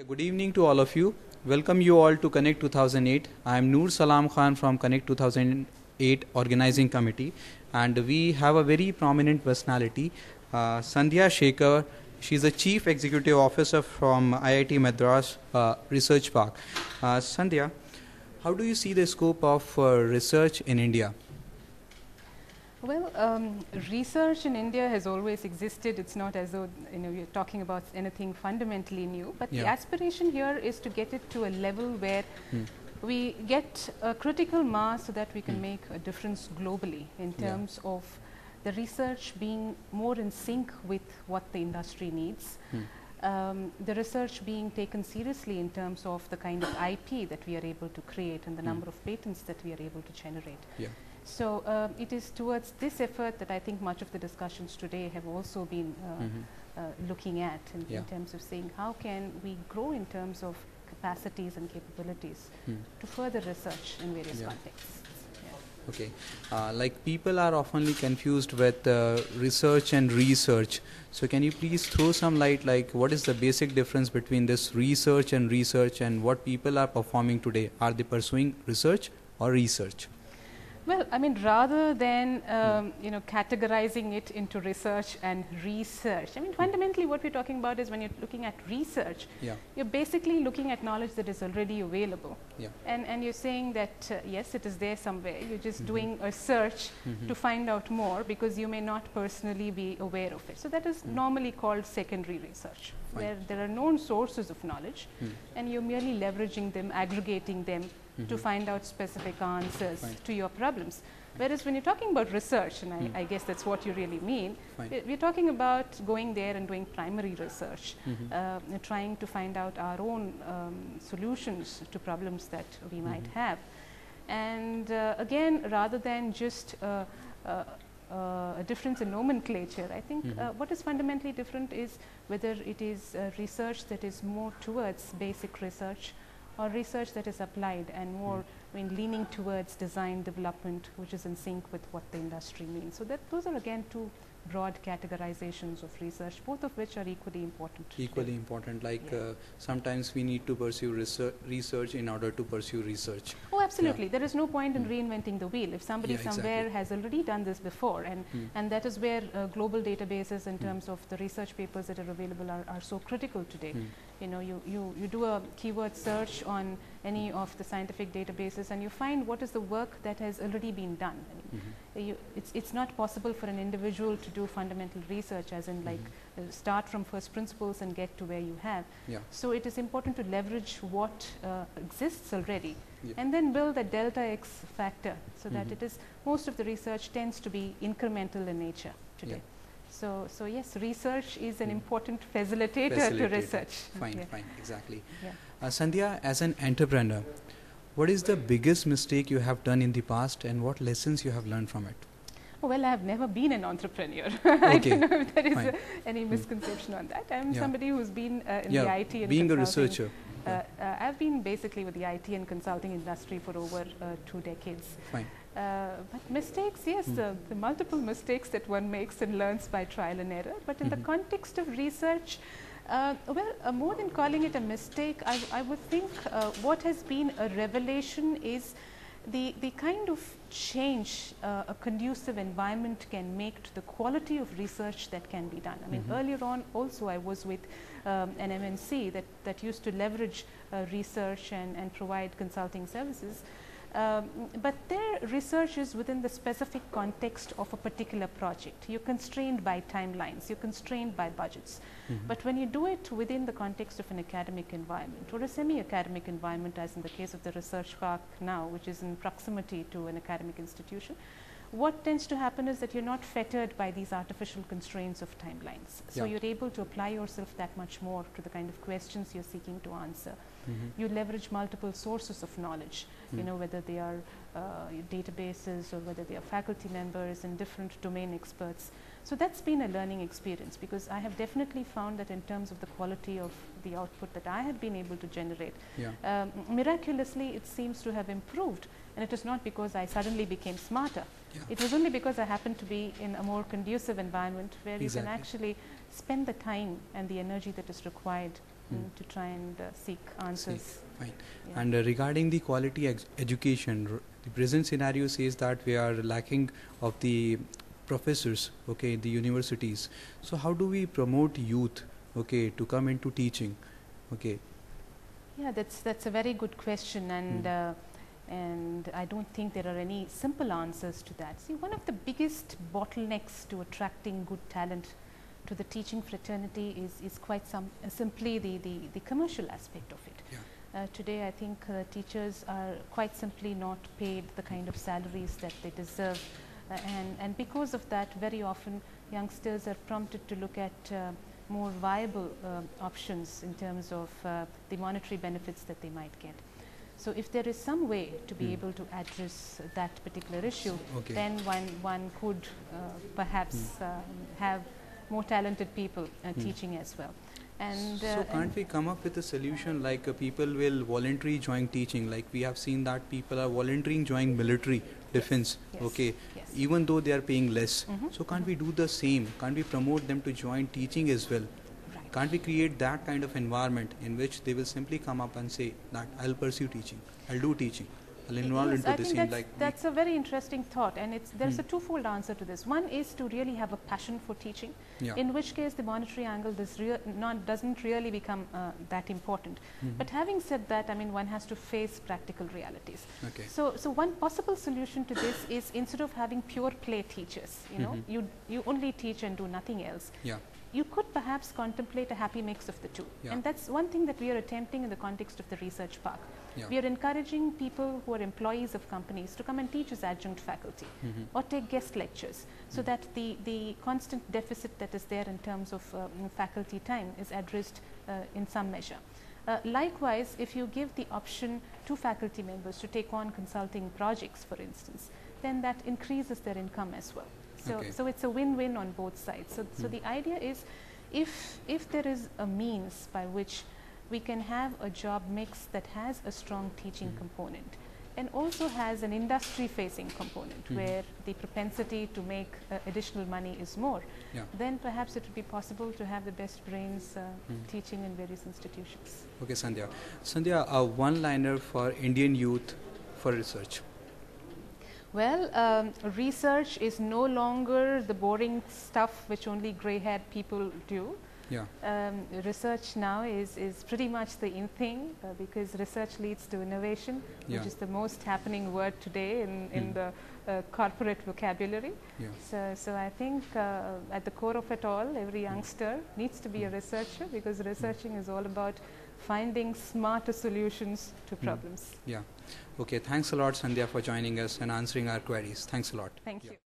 Good evening to all of you. Welcome you all to Connect 2008. I am Noor Salam Khan from Connect 2008 Organizing Committee, and we have a very prominent personality, Sandhya Shekhar. She is the Chief Executive Officer from IIT Madras Research Park. Sandhya, how do you see the scope of research in India? Well, research in India has always existed. It's not as though you're talking about anything fundamentally new, but the aspiration here is to get it to a level where we get a critical mass so that we can make a difference globally in terms of the research being more in sync with what the industry needs. The research being taken seriously in terms of the kind of IP that we are able to create and the number of patents that we are able to generate. So it is towards this effort that I think much of the discussions today have also been looking at in terms of saying how can we grow in terms of capacities and capabilities to further research in various contexts. Okay, like people are often confused with research and research. So can you please throw some light, like what is the basic difference between this research and what people are performing today? Are they pursuing research or research? Well, I mean, rather than categorizing it into research and research, I mean, fundamentally what we're talking about is when you're looking at research, you're basically looking at knowledge that is already available. And you're saying that, yes, it is there somewhere. You're just doing a search to find out more because you may not personally be aware of it. So that is normally called secondary research, where there are known sources of knowledge and you're merely leveraging them, aggregating them to find out specific answers to your problems. Whereas when you're talking about research, and I guess that's what you really mean, we're talking about going there and doing primary research, trying to find out our own solutions to problems that we might have. And again, rather than just a difference in nomenclature, I think what is fundamentally different is whether it is research that is more towards basic research or research that is applied and more leaning towards design development, which is in sync with what the industry means. So that those are again two broad categorizations of research, both of which are equally important. Equally important, like sometimes we need to pursue research in order to pursue research. Oh, absolutely. There is no point in reinventing the wheel. If somebody somewhere has already done this before, and that is where global databases in terms of the research papers that are available are so critical today. You do a keyword search on any of the scientific databases and you find what is the work that has already been done. It's not possible for an individual to do fundamental research as in like start from first principles and get to where you have. So it is important to leverage what exists already and then build a delta X factor so that it is most of the research tends to be incremental in nature today. So yes, research is an important facilitator to research. Fine, exactly. Sandhya, as an entrepreneur, what is the biggest mistake you have done in the past and what lessons you have learned from it? Well, I have never been an entrepreneur. I don't know if there is any misconception on that. I'm somebody who's been in the IT and being a researcher. I've been basically with the IT and consulting industry for over 2 decades. But mistakes, yes, the multiple mistakes that one makes and learns by trial and error. But in the context of research, more than calling it a mistake, I would think what has been a revelation is the kind of change a conducive environment can make to the quality of research that can be done. I mean, earlier on also I was with an MNC that used to leverage research and provide consulting services. But their research is within the specific context of a particular project. You're constrained by timelines, you're constrained by budgets. But when you do it within the context of an academic environment or a semi-academic environment, as in the case of the research park now, which is in proximity to an academic institution, what tends to happen is that you're not fettered by these artificial constraints of timelines. So you're able to apply yourself that much more to the kind of questions you're seeking to answer. You leverage multiple sources of knowledge, whether they are databases or whether they are faculty members and different domain experts. So that's been a learning experience because I have definitely found that in terms of the quality of the output that I have been able to generate, miraculously it seems to have improved. And it is not because I suddenly became smarter. It was only because I happened to be in a more conducive environment where you can actually spend the time and the energy that is required to try and seek answers. Fine. Yeah. And regarding the quality education, the present scenario says that we are lacking of the professors, okay, in the universities. So how do we promote youth, okay, to come into teaching, okay? Yeah, that's a very good question, and I don't think there are any simple answers to that. See, one of the biggest bottlenecks to attracting good talent to the teaching fraternity is quite simply the commercial aspect of it. Yeah. Today, I think teachers are quite simply not paid the kind of salaries that they deserve, and because of that, very often youngsters are prompted to look at more viable options in terms of the monetary benefits that they might get. So if there is some way to be able to address that particular issue, then one could perhaps have more talented people teaching as well. And so can't we come up with a solution like people will voluntarily join teaching, like we have seen that people are volunteering joining military defense, okay, even though they are paying less. So can't we do the same? Can't we promote them to join teaching as well? Can't we create that kind of environment in which they will simply come up and say that I'll pursue teaching, I'll do teaching, I'll involve into I this think scene? that's a very interesting thought, and there's a twofold answer to this. One is to really have a passion for teaching, in which case the monetary angle doesn't really become that important. But having said that, I mean, one has to face practical realities. Okay. So one possible solution to this is, instead of having pure play teachers, you know, you only teach and do nothing else. Yeah. You could perhaps contemplate a happy mix of the two. And that's one thing that we are attempting in the context of the research park. We are encouraging people who are employees of companies to come and teach as adjunct faculty or take guest lectures, so that the constant deficit that is there in terms of faculty time is addressed in some measure. Likewise, if you give the option to faculty members to take on consulting projects, for instance, then that increases their income as well. So it's a win-win on both sides. So the idea is, if there is a means by which we can have a job mix that has a strong teaching component and also has an industry-facing component where the propensity to make additional money is more, then perhaps it would be possible to have the best brains teaching in various institutions. Okay, Sandhya. Sandhya, a one-liner for Indian youth for research. Well, research is no longer the boring stuff which only grey-haired people do. Research now is pretty much the in thing, because research leads to innovation, which is the most happening word today in the corporate vocabulary. So I think at the core of it all, every youngster needs to be a researcher, because researching is all about finding smarter solutions to problems. Okay, thanks a lot, Sandhya, for joining us and answering our queries. Thanks a lot. Thank you.